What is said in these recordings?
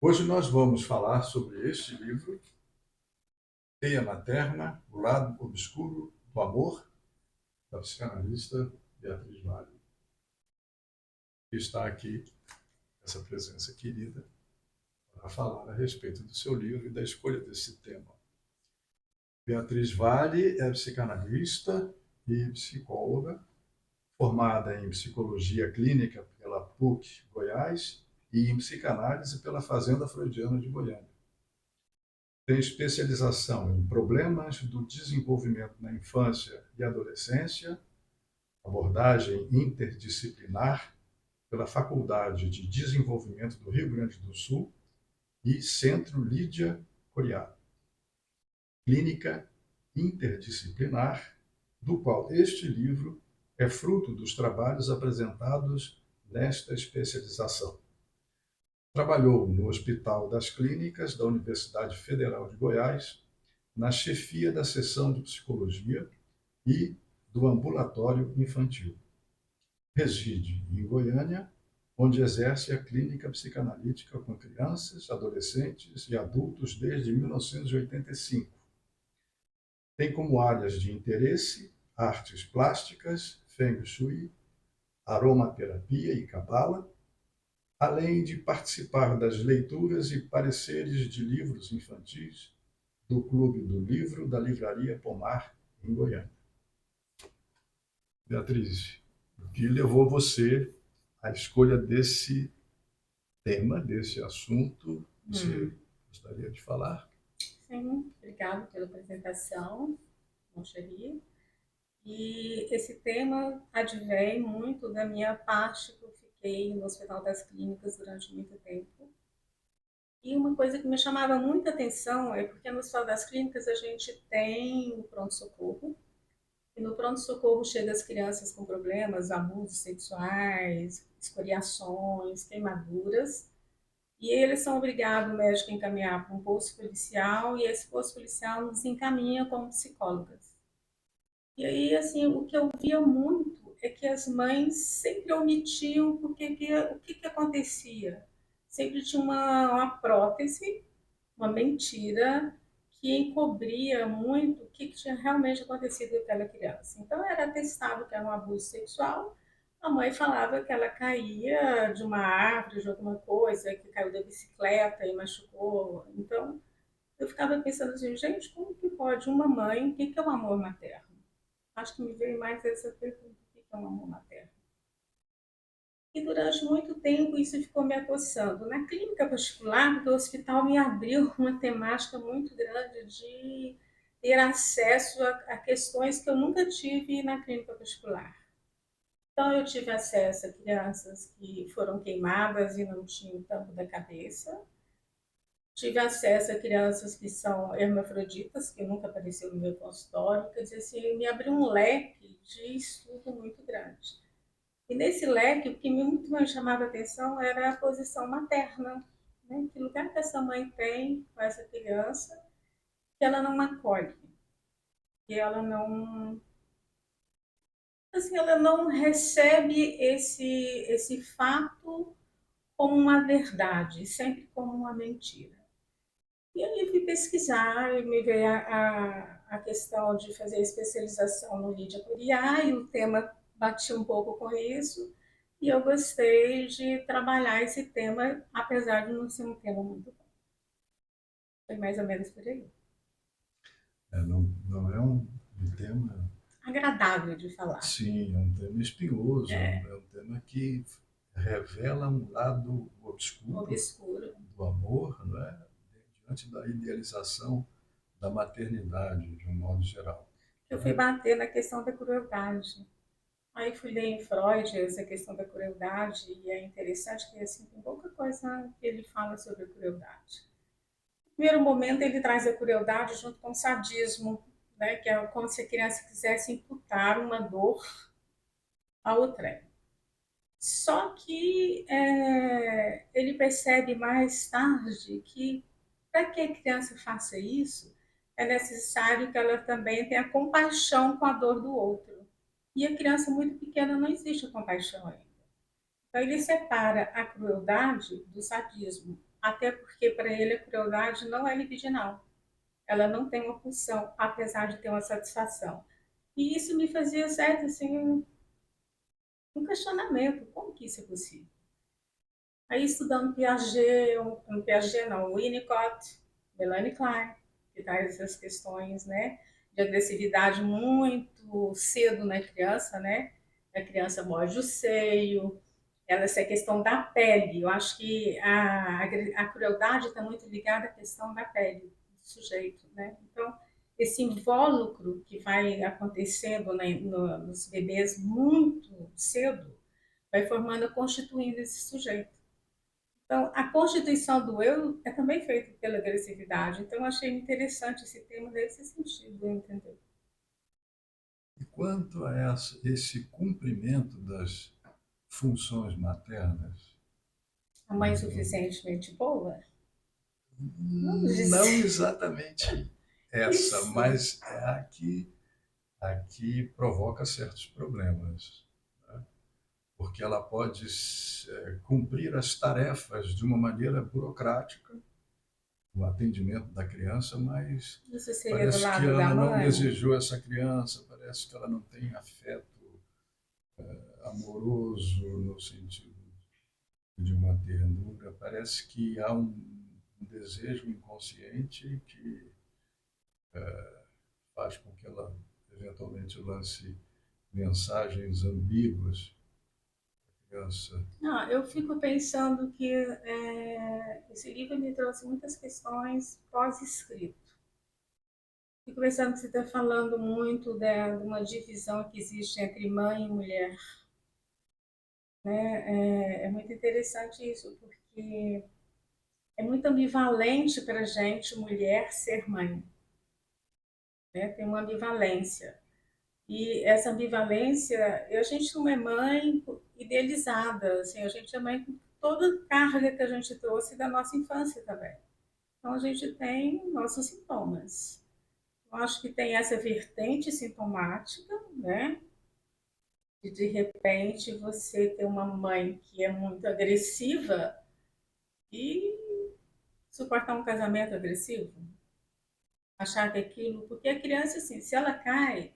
Hoje nós vamos falar sobre este livro, Teia Materna, O Lado Obscuro do Amor, da psicanalista Beatriz Vale, que está aqui, essa presença querida, para falar a respeito do seu livro e da escolha desse tema. Beatriz Vale é psicanalista e psicóloga, formada em psicologia clínica pela PUC Goiás e em psicanálise pela Fazenda Freudiana de Goiânia. Tem especialização em problemas do desenvolvimento na infância e adolescência, abordagem interdisciplinar pela Faculdade de Desenvolvimento do Rio Grande do Sul e Centro Lídia Coriado. Clínica interdisciplinar, do qual este livro é fruto dos trabalhos apresentados nesta especialização. Trabalhou no Hospital das Clínicas da Universidade Federal de Goiás, na chefia da seção de psicologia e do ambulatório infantil. Reside em Goiânia, onde exerce a clínica psicanalítica com crianças, adolescentes e adultos desde 1985. Tem como áreas de interesse artes plásticas, feng shui, aromaterapia e cabala, além de participar das leituras e pareceres de livros infantis do Clube do Livro da Livraria Pomar, em Goiânia. Beatriz, o que levou você à escolha desse tema, desse assunto? Você gostaria de falar? Sim, obrigada pela apresentação, Moncheri. E esse tema advém muito da minha parte que eu fiquei no Hospital das Clínicas durante muito tempo. E uma coisa que me chamava muita atenção é porque no Hospital das Clínicas a gente tem o pronto-socorro, e no pronto-socorro chegam as crianças com problemas, abusos sexuais, escoriações, queimaduras, e eles são obrigados, o médico, a encaminhar para um posto policial, e esse posto policial nos encaminha como psicólogas. E aí, assim, o que eu via muito é que as mães sempre omitiam o que acontecia. Sempre tinha uma prótese, uma mentira, que encobria muito o que tinha realmente acontecido com aquela criança. Então, era atestado que era um abuso sexual, a mãe falava que ela caía de uma árvore, de alguma coisa, que caiu da bicicleta e machucou. Então, eu ficava pensando assim, gente, como que pode uma mãe, o que é o amor materno? Acho que me veio mais essa pergunta, o que é um amor materno? E durante muito tempo isso ficou me acossando. Na clínica particular do hospital me abriu uma temática muito grande de ter acesso a questões que eu nunca tive na clínica particular. Então, eu tive acesso a crianças que foram queimadas e não tinham tampo da cabeça. Tive acesso a crianças que são hermafroditas, que nunca apareceu no meu consultório. Quer dizer, assim, me abriu um leque de estudo muito grande. E nesse leque, o que muito me chamava a atenção era a posição materna. Né? Que lugar que essa mãe tem com essa criança que ela não acolhe, que ela não, assim, ela não recebe esse fato como uma verdade, sempre como uma mentira. E aí eu fui pesquisar e me veio a questão de fazer especialização no Lídia Curiá, e o tema batia um pouco com isso, e eu gostei de trabalhar esse tema, apesar de não ser um tema muito bom. Foi mais ou menos por aí. Não é um tema, Agradável de falar. sim, é um tema espinhoso, é um tema que revela um lado obscuro Obscuro. do amor, não é? Diante da idealização da maternidade, de um modo geral. Eu Não fui é? bater na questão da crueldade. Aí fui ler em Freud essa questão da crueldade, e é interessante que assim, tem pouca coisa que ele fala sobre a crueldade. No primeiro momento, ele traz a crueldade junto com o sadismo, né? Que é como se a criança quisesse imputar uma dor a outrem. Só que ele percebe mais tarde que para que a criança faça isso, é necessário que ela também tenha compaixão com a dor do outro. E a criança muito pequena não existe a compaixão ainda. Então ele separa a crueldade do sadismo. até porque para ele a crueldade não é libidinal. Ela não tem uma pulsão, apesar de ter uma satisfação. E isso me fazia, certo, assim, um questionamento. Como que isso é possível? Aí estudando Piaget, um Piaget não, Winnicott, Melanie Klein, que traz essas questões, né, de agressividade muito cedo na criança, né? A criança morde o seio, essa questão da pele. Eu acho que a crueldade está muito ligada à questão da pele do sujeito, né? Então, esse invólucro que vai acontecendo, né, nos bebês muito cedo, vai formando, constituindo esse sujeito. Então, a constituição do eu é também feita pela agressividade. Então, eu achei interessante esse tema nesse sentido, entendeu? E quanto a esse cumprimento das funções maternas, A mãe suficientemente boa? Vamos não dizer exatamente essa, isso. mas é a que provoca certos problemas, né? Porque ela pode cumprir as tarefas de uma maneira burocrática, o atendimento da criança, mas Isso seria do parece que lado da ela não mãe? desejou essa criança, parece que ela não tem afeto amoroso no sentido de uma ternura, parece que há um desejo inconsciente que faz com que ela eventualmente lance mensagens ambíguas à criança. Não, eu fico pensando que esse livro me trouxe muitas questões pós-escrito. Fico pensando que você está falando muito de uma divisão que existe entre mãe e mulher, né? É muito interessante isso, porque é muito ambivalente para a gente, mulher, ser mãe, né? Tem uma ambivalência. E essa ambivalência, a gente não é mãe idealizada, assim, a gente é mãe com toda a carga que a gente trouxe da nossa infância também. Então a gente tem nossos sintomas. Eu acho que tem essa vertente sintomática, né? E de repente você ter uma mãe que é muito agressiva e suportar um casamento agressivo, achar que aquilo, porque a criança assim, se ela cai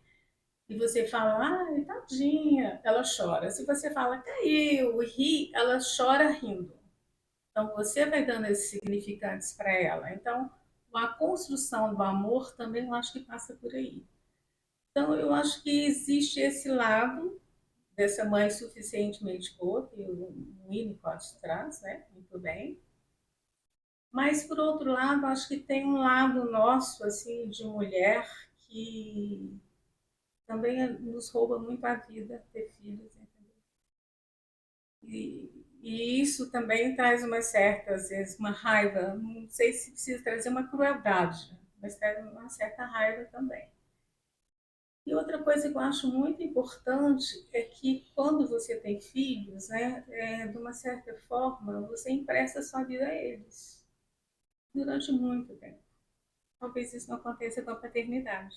e você fala, ai, tadinha, ela chora. Se você fala, caiu, ri, ela chora rindo. Então você vai dando esses significantes para ela. Então a construção do amor também eu acho que passa por aí. Então eu acho que existe esse lado dessa mãe suficientemente boa, que o Winnicott traz, né? Muito bem. Mas, por outro lado, acho que tem um lado nosso, assim, de mulher, que também nos rouba muito a vida, ter filhos, entendeu? E isso também traz uma certa, às vezes, uma raiva, não sei se precisa trazer uma crueldade, mas traz uma certa raiva também. E outra coisa que eu acho muito importante é que quando você tem filhos, né, de uma certa forma, você empresta a sua vida a eles durante muito tempo. Talvez isso não aconteça com a paternidade,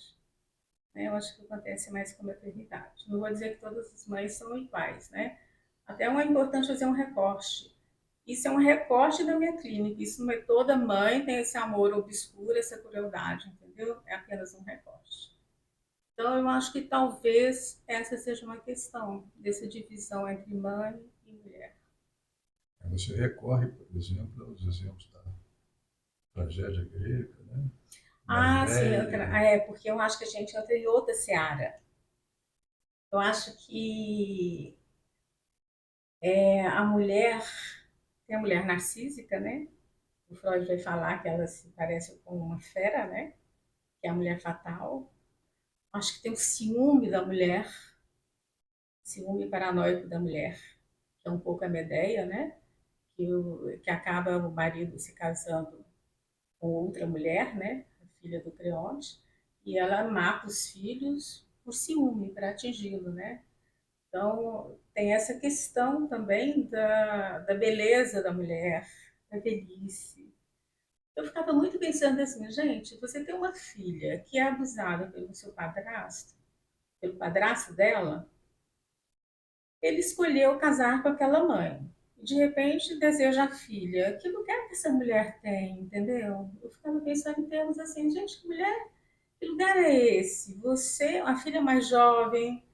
né? Eu acho que acontece mais com a maternidade. Não vou dizer que todas as mães são iguais, né? Até é importante fazer um recorte. Isso é um recorte da minha clínica. Isso não é toda mãe tem esse amor obscuro, essa crueldade, entendeu? É apenas um recorte. Então, eu acho que talvez essa seja uma questão dessa divisão entre mãe e mulher. Aí você recorre, por exemplo, aos exemplos da tragédia grega, né? Da Ah, sim, ideia. porque eu acho que a gente entra em outra seara. Eu acho que a mulher, tem a mulher narcísica, né? O Freud vai falar que ela se parece com uma fera, né? Que é a mulher fatal. Acho que tem o ciúme da mulher, ciúme paranoico da mulher, que é um pouco a Medeia, né? Que acaba o marido se casando com outra mulher, né? A filha do Creonte, e ela mata os filhos por ciúme, para atingi-lo, né? Então, tem essa questão também da beleza da mulher, da velhice. Eu ficava muito pensando assim, gente, você tem uma filha que é abusada pelo seu padrasto, pelo padrasto dela, ele escolheu casar com aquela mãe. e de repente deseja a filha. Que lugar que essa mulher tem, entendeu? Eu ficava pensando em termos assim, gente, que lugar é esse? Você, a filha mais jovem,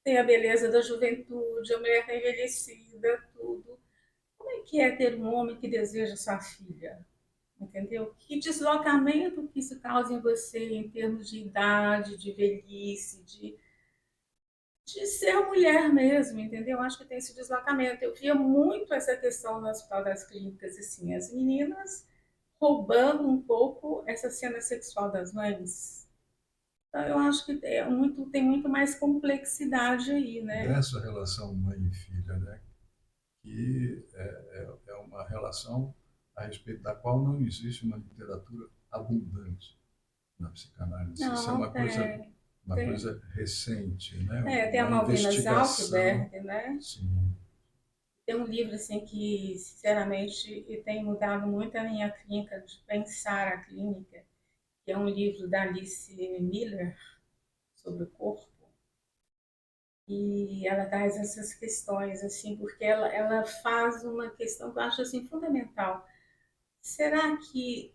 tem a beleza da juventude, a mulher está envelhecida, tudo. Como é que é ter um homem que deseja sua filha? Entendeu? Que deslocamento que isso causa em você em termos de idade, de velhice, de ser mulher mesmo, entendeu? Acho que tem esse deslocamento. Eu via muito essa questão no Hospital das Clínicas, assim, as meninas roubando um pouco essa cena sexual das mães. Então, eu acho que tem muito mais complexidade aí, né? Dessa relação mãe e filha, né? Que é uma relação a respeito da qual não existe uma literatura abundante na psicanálise. Isso é Não, uma tem, coisa recente, né? tem a Uma Malvina investigação. Zalcberg, né? Sim, Tem um livro assim que, sinceramente, tem mudado muito a minha clínica, de pensar a clínica, que é um livro da Alice Miller sobre o corpo. E ela traz essas questões, assim, porque ela faz uma questão que eu acho assim, fundamental. Será que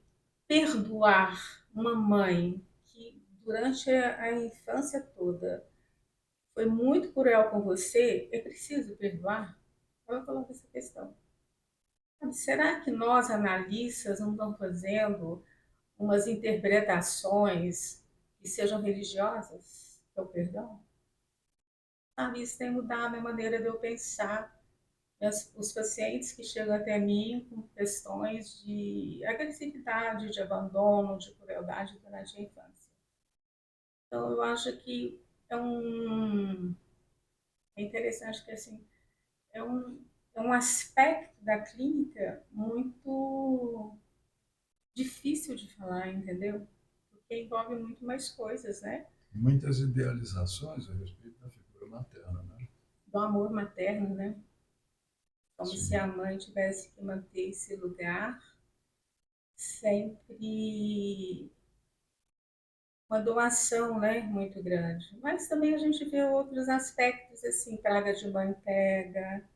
perdoar uma mãe que durante a infância toda foi muito cruel com você, é preciso perdoar? Ela coloca essa questão. Será que nós, analistas, não estamos fazendo umas interpretações que sejam religiosas, que é o perdão? Sabe, isso tem mudado a minha maneira de eu pensar. Os pacientes que chegam até mim com questões de agressividade, de abandono, de crueldade durante a infância. Então, eu acho que é um é interessante que assim é um, é um aspecto da clínica muito difícil de falar, entendeu? Porque envolve muito mais coisas, né? muitas idealizações a respeito da figura materna, né? Do amor materno, né? Como se a Sim. mãe tivesse que manter esse lugar sempre uma doação, né, muito grande. Mas também a gente vê outros aspectos, assim, praga de mãe pega,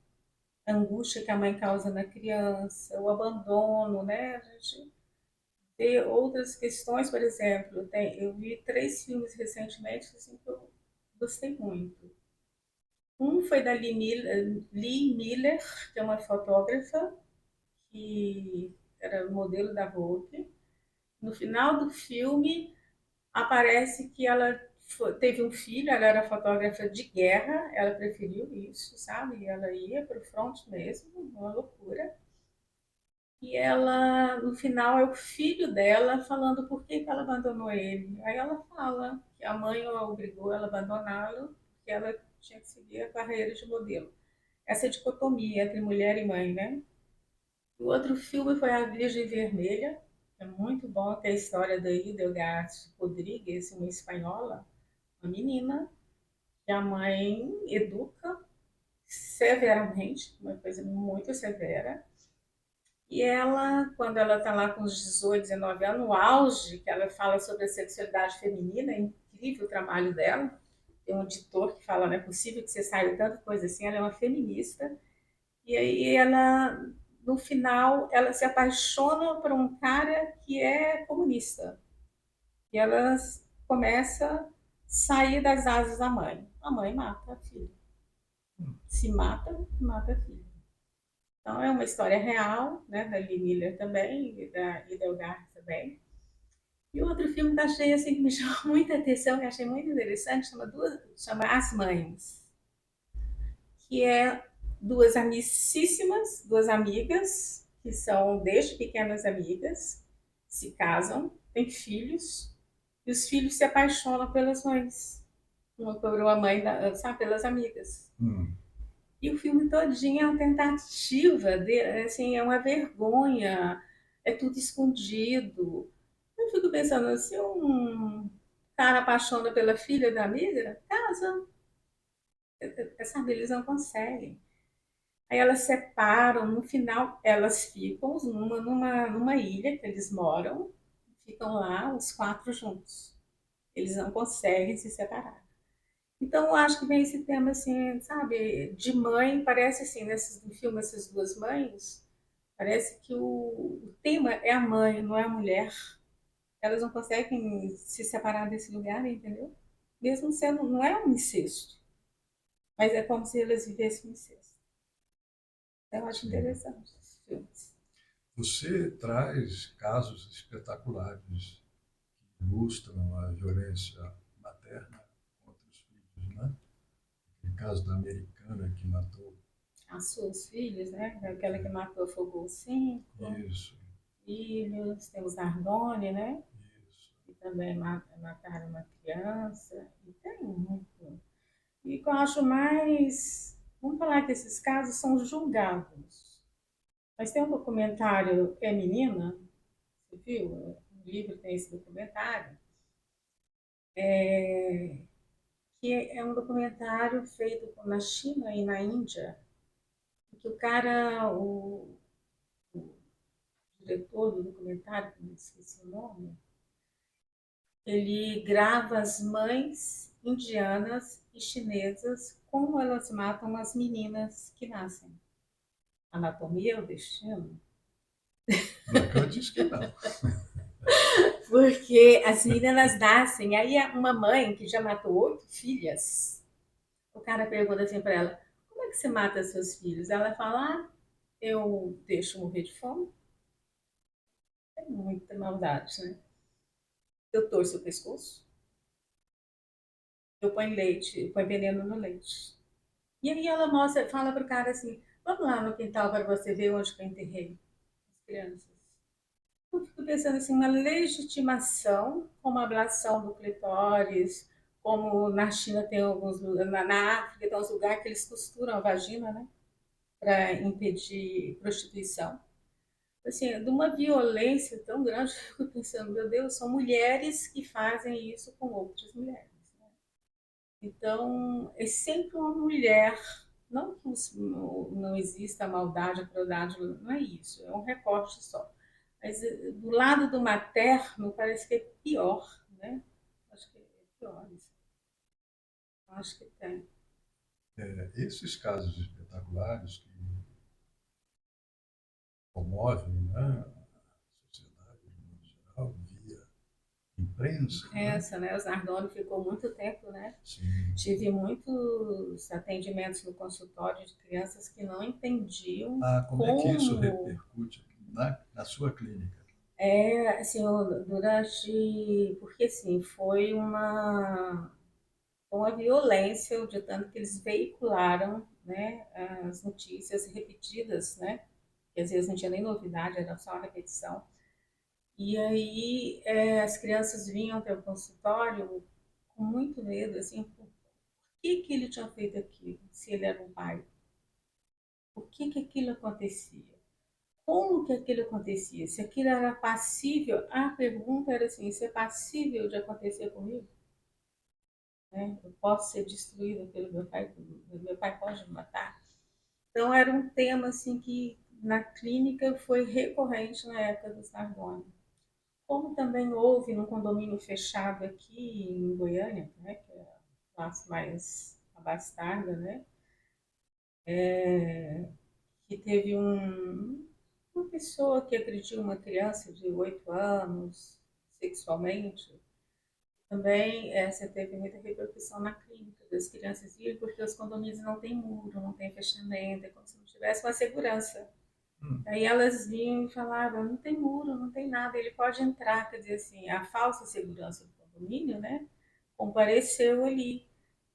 a angústia que a mãe causa na criança, o abandono, né? A gente vê outras questões, por exemplo, eu vi 3 filmes recentemente assim, que eu gostei muito. Um foi da Lee Miller, que é uma fotógrafa, que era modelo da Vogue. No final do filme, aparece que ela teve um filho, ela era fotógrafa de guerra, ela preferiu isso, sabe? Ela ia para o front mesmo, uma loucura. E ela, no final, é o filho dela falando por que ela abandonou ele. Aí ela fala que a mãe a obrigou ela a abandoná-lo, porque ela tinha que seguir a carreira de modelo. Essa dicotomia entre mulher e mãe, né? O outro filme foi A Virgem Vermelha, que é muito bom, que é a história da Idelgard Rodrigues, uma espanhola, uma menina, que a mãe educa severamente, uma coisa muito severa. E ela, quando ela está lá com os 18, 19 anos, no auge, que ela fala sobre a sexualidade feminina, é incrível o trabalho dela. Tem um editor que fala, não é possível que você saiba tanta coisa assim, ela é uma feminista. E aí ela, no final, ela se apaixona por um cara que é comunista. E ela começa a sair das asas da mãe. A mãe mata a filha. Se mata, mata a filha. Então é uma história real, né, da Lee Miller também, e da Idelgard também. E outro filme que eu achei assim, que me chamou muita atenção, que eu achei muito interessante, chama As Mães, que é duas amicíssimas, duas amigas, que são desde pequenas amigas, se casam, têm filhos, e os filhos se apaixonam pelas mães. Uma por uma mãe, sabe, pelas amigas. Hum. E o filme todinho é uma tentativa, assim, é uma vergonha, é tudo escondido. Eu fico pensando, se um cara apaixona pela filha da amiga, casa, sabe, eles não conseguem. Aí elas separam, no final elas ficam numa ilha que eles moram, ficam lá os 4 juntos. Eles não conseguem se separar. Então, eu acho que vem esse tema, assim, sabe, de mãe, parece assim, no filme Essas Duas Mães, parece que o tema é a mãe, não é a mulher. Elas não conseguem se separar desse lugar, entendeu? Mesmo sendo, não é um incesto, mas é como se elas vivessem um incesto. Então, eu acho Sim. interessante esses filmes. Você traz casos espetaculares que ilustram a violência materna contra os filhos, né? O caso da americana que matou. As suas filhas, né? Aquela que matou, afogou cinco Isso, filhos, temos Nardone, né? isso. Que também mataram uma criança. E tem muito. E o que eu acho mais. Vamos falar que esses casos são julgados. Mas tem um documentário, É Menina, você viu? O livro tem esse documentário, que é um documentário feito na China e na Índia, que o cara, o diretor do documentário, que eu esqueci o nome, ele grava as mães indianas e chinesas como elas matam as meninas que nascem. Anatomia é o destino. Não, que eu disse que não. Porque as meninas nascem, aí uma mãe que já matou 8 filhas, o cara pergunta assim para ela: como é que você mata seus filhos? Ela fala: ah, eu deixo morrer de fome. É muita maldade, né? Eu torço o pescoço, eu ponho leite, eu ponho veneno no leite. E aí ela mostra, fala pro cara assim: vamos lá no quintal para você ver onde que eu enterrei as crianças. Eu fico pensando assim, uma legitimação, como a ablação do clitóris, como na China tem alguns lugares, na África tem uns lugares que eles costuram a vagina, né, para impedir prostituição. Assim, de uma violência tão grande, eu fico pensando, meu Deus, são mulheres que fazem isso com outras mulheres. Né? Então, é sempre uma mulher. Não que não exista maldade, a crueldade, não é isso, é um recorte só. Mas do lado do materno parece que é pior, né? Acho que é pior isso. Acho que tem. Esses casos espetaculares que comovem, né, a sociedade, de modo geral, via imprensa, né? Essa, né? Os Nardoni ficou muito tempo, né? Sim. Tive muitos atendimentos no consultório de crianças que não entendiam Ah, como é que isso como repercute na sua clínica? é, assim, durante, porque assim, foi uma violência, de tanto que eles veicularam, né, as notícias repetidas, né, que às vezes não tinha nem novidade, era só uma repetição. E aí as crianças vinham até o consultório com muito medo, assim, por que ele tinha feito aquilo, se ele era um pai? Por que aquilo acontecia? Como que aquilo acontecia? Se aquilo era passível, a pergunta era assim, isso é passível de acontecer comigo? Né? Eu posso ser destruída pelo meu pai pode me matar? Então era um tema assim que na clínica foi recorrente na época dos Nardoni. Como também houve num condomínio fechado aqui em Goiânia, né, que é a classe mais abastada, né, que teve uma pessoa que agrediu uma criança de 8 anos sexualmente. Também essa teve muita repercussão na clínica das crianças irem, porque os condomínios não têm muro, não tem fechamento, é como se não tivesse uma segurança. Hum, Aí elas vinham e falavam, não tem muro, não tem nada, ele pode entrar, quer dizer assim, a falsa segurança do condomínio, né, compareceu ali.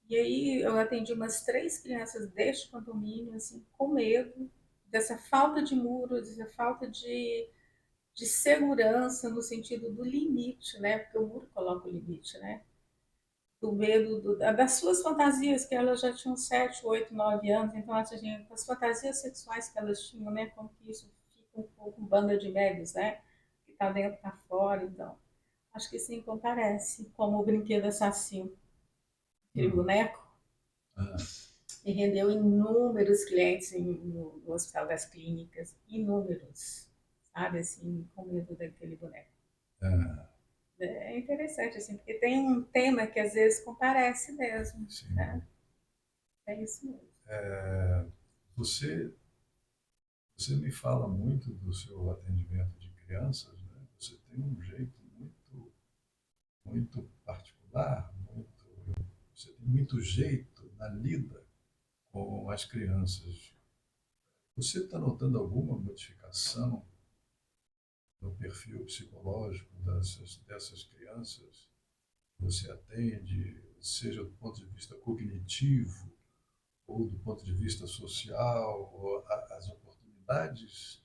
E aí eu atendi umas 3 crianças deste condomínio, assim, com medo dessa falta de muro, dessa falta de segurança no sentido do limite, né, porque o muro coloca o limite, né, do medo das suas fantasias, que elas já tinham 7, 8, 9 anos, então as fantasias sexuais que elas tinham, né, como que isso fica um pouco banda de médios, né, que tá dentro, tá fora, então. Acho que sim, comparece, como o brinquedo assassino, aquele hum, boneco, ah, e rendeu inúmeros clientes no Hospital das Clínicas, inúmeros, sabe, assim, com medo daquele boneco. ah. É interessante, assim, porque tem um tema que às vezes comparece mesmo, Sim. né? É isso mesmo. Você, você me fala muito do seu atendimento de crianças, né? Você tem um jeito muito particular, você tem muito jeito na lida com as crianças. Você está notando alguma modificação no perfil psicológico dessas crianças que você atende, seja do ponto de vista cognitivo ou do ponto de vista social, ou as oportunidades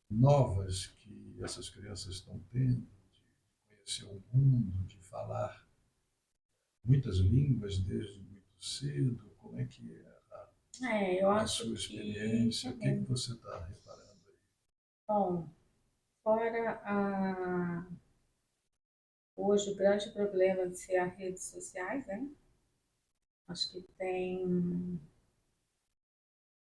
novas que essas crianças estão tendo de conhecer o mundo, de falar muitas línguas desde muito cedo? Como é que é Eu a acho sua que experiência? O que é que também. você está reparando aí? Bom, fora hoje o grande problema de ser as redes sociais, né? Acho que tem,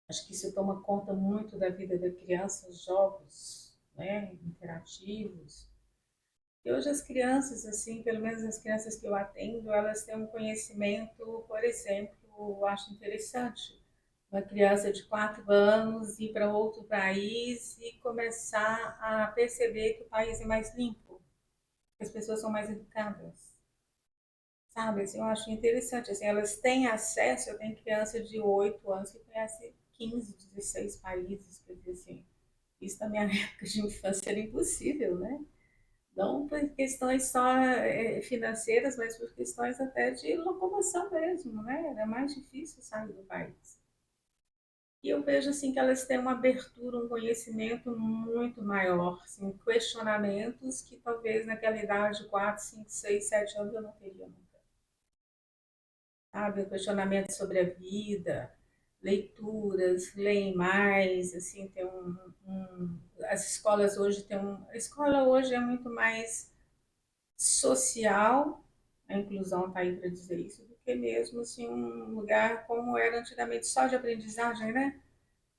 acho que isso toma conta muito da vida da criança, os jogos, né, interativos. E hoje as crianças, assim, pelo menos as crianças que eu atendo, elas têm um conhecimento, por exemplo, eu acho interessante. Uma criança de 4 anos ir para outro país e começar a perceber que o país é mais limpo, que as pessoas são mais educadas. Sabe, assim, eu acho interessante, assim, elas têm acesso, eu tenho criança de 8 anos que conhece 15, 16 países, quer dizer, assim, isso na minha época de infância era impossível, né? Não por questões só financeiras, mas por questões até de locomoção mesmo, né? Era mais difícil sair do país. E eu vejo assim que elas têm uma abertura, um conhecimento muito maior, assim, questionamentos que talvez naquela idade de 4, 5, 6, 7 anos eu não teria nunca. Sabe? Questionamento sobre a vida, leituras, leem mais, assim, tem as escolas hoje têm a escola hoje é muito mais social, a inclusão está aí para dizer isso, do que mesmo assim um lugar como era antigamente só de aprendizagem, né?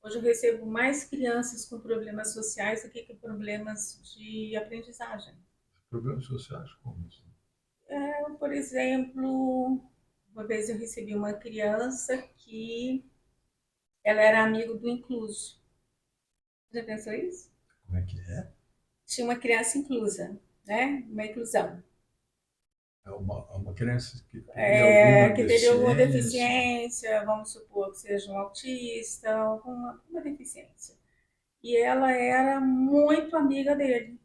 Hoje eu recebo mais crianças com problemas sociais do que com problemas de aprendizagem. Problemas sociais como isso? Por exemplo, uma vez eu recebi uma criança que ela era amigo do incluso. Já pensou isso? Como é que é? Tinha uma criança inclusa, né? Uma inclusão. É uma criança que teria alguma Que teria alguma deficiência? deficiência, vamos supor que seja um autista, alguma deficiência. E ela era muito amiga dele.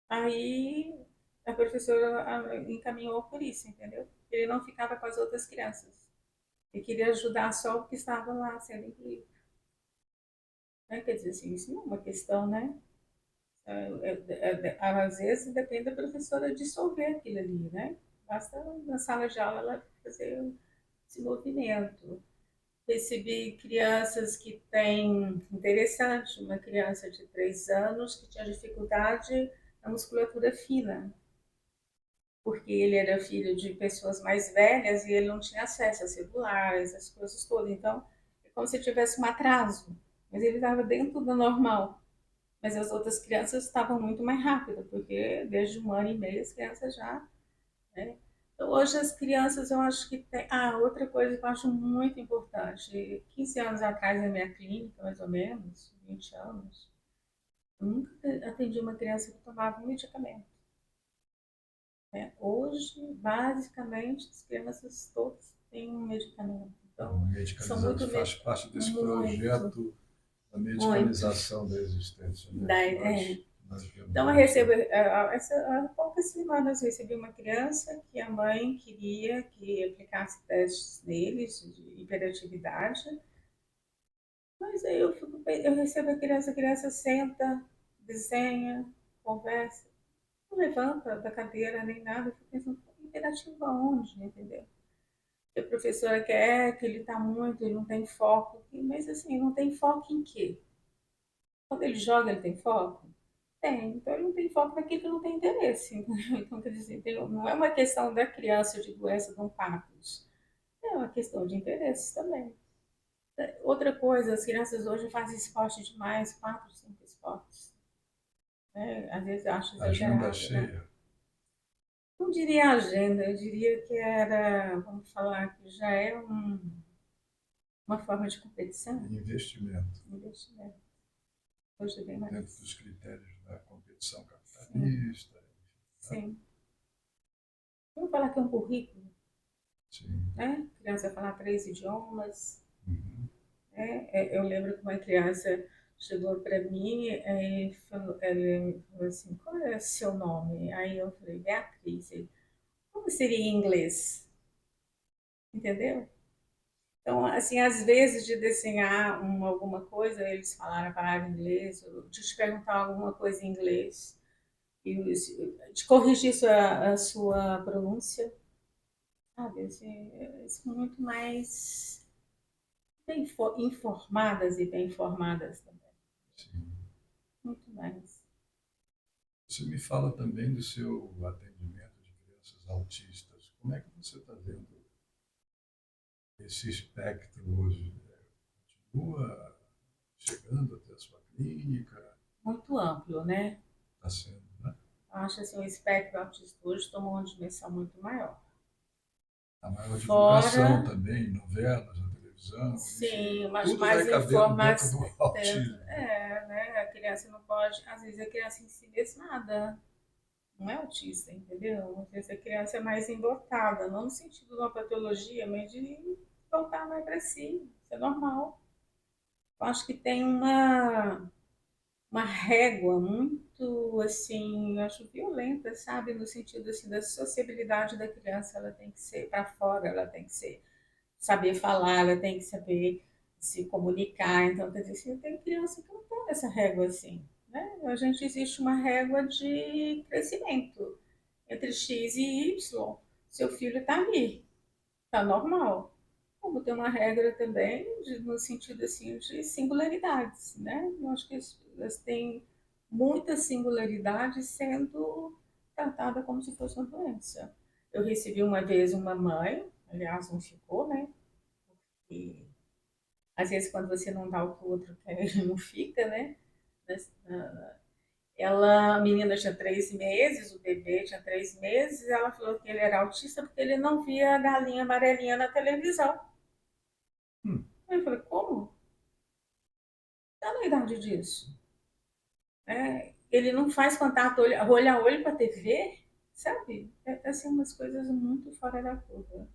Aí a professora encaminhou por isso, entendeu? Ele não ficava com as outras crianças. Ele queria ajudar só o que estava lá sendo incluído. Né? Quer dizer assim, isso não é uma questão, né? Às vezes depende da professora dissolver aquilo ali, né? Basta na sala de aula ela fazer esse movimento. Recebi crianças que têm, interessante, uma criança de 3 anos que tinha dificuldade na musculatura fina, porque ele era filho de pessoas mais velhas e ele não tinha acesso a celulares, as coisas todas. Então, é como se tivesse um atraso, mas ele estava dentro do normal. Mas as outras crianças estavam muito mais rápidas, porque desde 1 ano e meio as crianças já, né? Então, hoje as crianças, eu acho que tem. Outra coisa que eu acho muito importante. 15 anos atrás, na minha clínica, mais ou menos, 20 anos, eu nunca atendi uma criança que tomava um medicamento. Né? Hoje, basicamente, as crianças todas têm um medicamento. Então, são Medicalizado muito, faz parte desse muito, projeto da muito. medicalização da existência, né? Da, Que é, nós vemos Então, eu hoje, recebo, né? há poucas semanas, eu recebi uma criança que a mãe queria que aplicasse testes neles de hiperatividade, mas aí eu recebo a criança senta, desenha, conversa, não levanta da cadeira nem nada, eu fico pensando, hiperativo aonde, entendeu? E a professora quer que ele está muito, ele não tem foco, mas assim, não tem foco em quê? Quando ele joga, ele tem foco? Tem, então ele não tem foco naquilo que não tem interesse. Então, quer dizer, não é uma questão da criança de doença de um Parkinson, é uma questão de interesse também. Outra coisa, as crianças hoje fazem esporte demais, 4, 5 esportes. né? Às vezes eu acho Agenda exagerado, né? cheia. Não diria agenda, eu diria que era, vamos falar que já é uma forma de competição, Investimento investimento. Hoje é bem dentro mais. dos critérios da competição Sim, capitalista. Né? sim. Vamos falar que é um currículo, Sim. né? A criança falar 3 idiomas. Uhum. Né? Eu lembro que uma criança chegou para mim e falou assim, qual é o seu nome? Aí eu falei, Beatriz. Ele, como seria em inglês? Entendeu? Então, assim, às vezes de desenhar alguma coisa, eles falaram a palavra em inglês, ou de te perguntar alguma coisa em inglês, e de corrigir a sua pronúncia, sabe? Assim, são muito mais bem informadas e bem formadas também. Sim. Muito mais. Você me fala também do seu atendimento de crianças autistas. Como é que você está vendo esse espectro hoje? Continua chegando até a sua clínica? Muito amplo, né? Está sendo, né? Eu acho assim, o espectro autista hoje tomou uma dimensão muito maior. A maior divulgação Fora, também, novelas na televisão, enfim, sim, mas tudo vai mais cabendo dentro do informação. autismo. Né? A criança não pode, às vezes a criança em si mesma nada, não é autista, entendeu? Às vezes a criança é mais embotada, não no sentido de uma patologia, mas de voltar mais para si, isso é normal. Eu acho que tem uma régua muito, assim, eu acho violenta, sabe? No sentido, assim, da sociabilidade da criança, ela tem que ser para fora, ela tem que ser, saber falar, ela tem que saber se comunicar. Então, quer dizer, assim, tem criança que não tem essa régua assim, né? A gente existe uma régua de crescimento entre X e Y. Seu filho está ali, está normal. Como tem uma regra também, no sentido assim, de singularidades, né? Eu acho que elas têm muitas singularidades sendo tratada como se fosse uma doença. Eu recebi uma vez uma mãe, aliás, não ficou, né? E às vezes quando você não dá o que o outro quer, ele não fica, né? A menina tinha 3 meses, o bebê tinha 3 meses, ela falou que ele era autista porque ele não via a galinha amarelinha na televisão. Hum, Aí eu falei, como? Tá na idade disso. Ele não faz contato olho a olho com a TV, sabe? Assim, umas coisas muito fora da curva.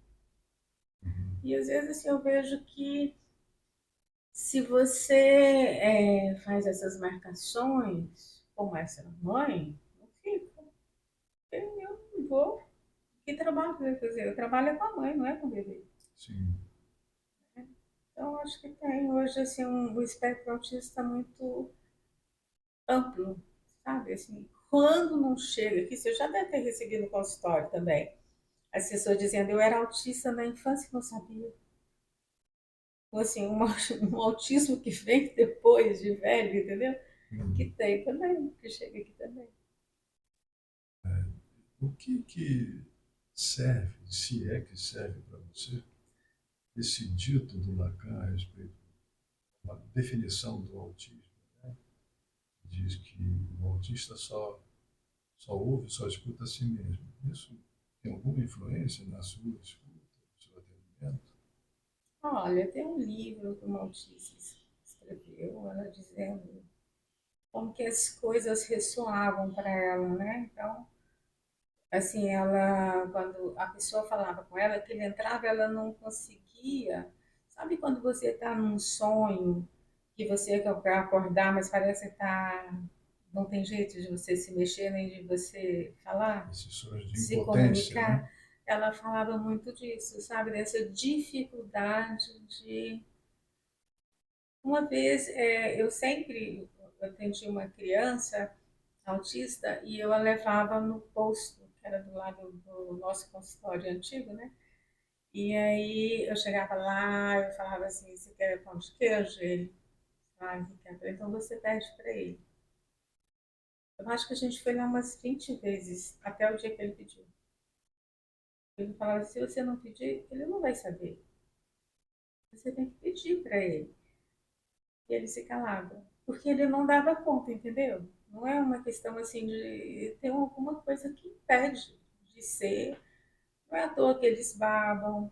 uhum. E às vezes assim, eu vejo que se você faz essas marcações, como essa mãe, não fica. Eu não vou. Que trabalho que eu vou fazer? Eu trabalho com a mãe, não é com o bebê. Sim. Então, acho que tem hoje assim, o espectro autista muito amplo, sabe? Assim, quando não chega aqui, você já deve ter recebido no consultório também. As pessoas dizendo, eu era autista na infância e não sabia. Ou assim, um autismo que vem depois de velho, entendeu? Que Hum. tem também, que chega aqui também. O que serve, se é que serve para você, esse dito do Lacan a respeito, uma definição do autismo, né? Diz que o autista só ouve, só escuta a si mesmo. Isso tem alguma influência na sua escuta, no seu atendimento? Olha, tem um livro que uma autista escreveu, ela dizendo como que as coisas ressoavam para ela, né? Então, assim, ela, quando a pessoa falava com ela, que ele entrava, ela não conseguia. Sabe quando você está num sonho que você quer acordar, mas parece que tá, não tem jeito de você se mexer nem de você falar, Esses sons de se impotência, né? comunicar? Ela falava muito disso, sabe? Dessa dificuldade de. Uma vez, eu sempre atendi uma criança autista e eu a levava no posto, que era do lado do nosso consultório antigo, né? E aí eu chegava lá, eu falava assim, você quer pão de queijo? Ele, ah, quer. Então você pede para ele. Eu acho que a gente foi lá umas 20 vezes, até o dia que ele pediu. Ele falava, se você não pedir, ele não vai saber. Você tem que pedir para ele. E ele se calava. porque ele não dava conta, entendeu? Não é uma questão assim de ter alguma coisa que impede de ser. Não é à toa que eles babam,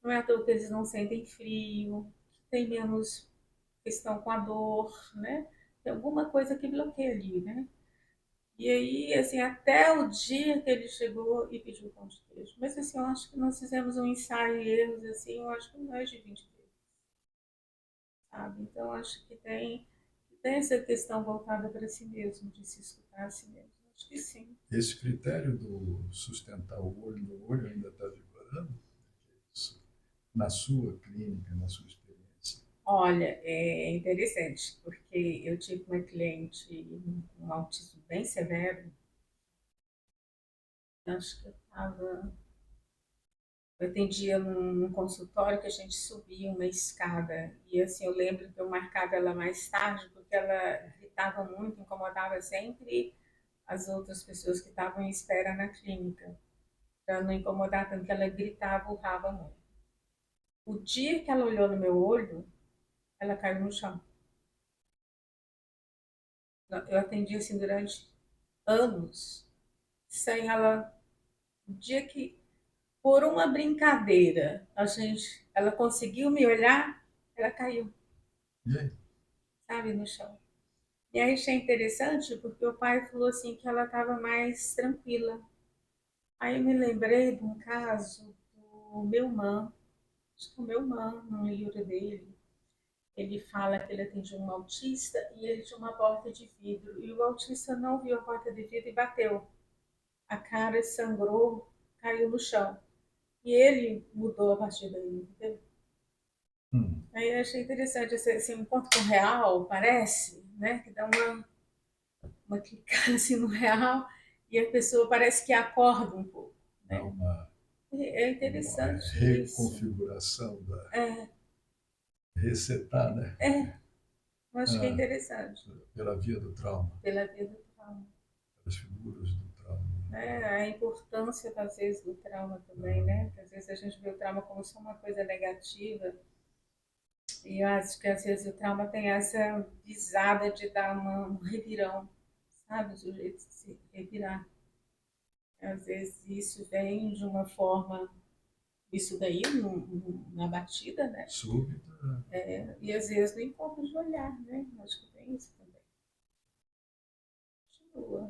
não é à toa que eles não sentem frio, que tem menos questão com a dor, né? Tem alguma coisa que bloqueia ali, né? E aí, assim, até o dia que ele chegou e pediu pão de queijo. Mas, assim, eu acho que nós fizemos um ensaio e erros, assim, eu acho que mais de 20 vezes, sabe? Então, acho que tem essa questão voltada para si mesmo, de se escutar a si mesmo. Acho que sim. Esse critério do sustentar o olho no olho ainda está vigorando? Isso, na sua clínica, na sua experiência? Olha, é interessante, porque eu tive uma cliente com um autismo bem severo, acho que eu atendia num consultório que a gente subia uma escada, e assim, eu lembro que eu marcava ela mais tarde, porque ela gritava muito, incomodava sempre as outras pessoas que estavam em espera na clínica, para não incomodar tanto que ela gritava, urrava muito. O dia que ela olhou no meu olho, ela caiu no chão. Eu atendi assim durante anos, sem ela. O dia que, por uma brincadeira, ela conseguiu me olhar, ela caiu, E aí? sabe, no chão. E aí achei interessante porque o pai falou assim que ela estava mais tranquila. Aí eu me lembrei de um caso do meu irmão, acho que o meu irmão, no livro dele, ele fala que ele atendia um autista e ele tinha uma porta de vidro. E o autista não viu a porta de vidro e bateu. A cara sangrou, caiu no chão. E ele mudou a partir daí, entendeu? Hum. Aí eu achei interessante esse encontro com o real, parece, né? Que dá uma clicada assim no real e a pessoa parece que acorda um pouco, Há né? É uma interessante isso. reconfiguração, resetar, né? Eu acho que é Ah, interessante pela via do trauma, pela vida do trauma, pelas figuras do trauma. né? A importância, às vezes, do trauma também, Ah, né? Às vezes a gente vê o trauma como só uma coisa negativa e eu acho que às vezes o trauma tem essa visada de dar um revirão, sabe? Do jeito de se revirar. Às vezes isso vem de uma forma, isso daí na batida, né? súbita. E às vezes no encontro de olhar, né? Acho que tem isso também. Continua.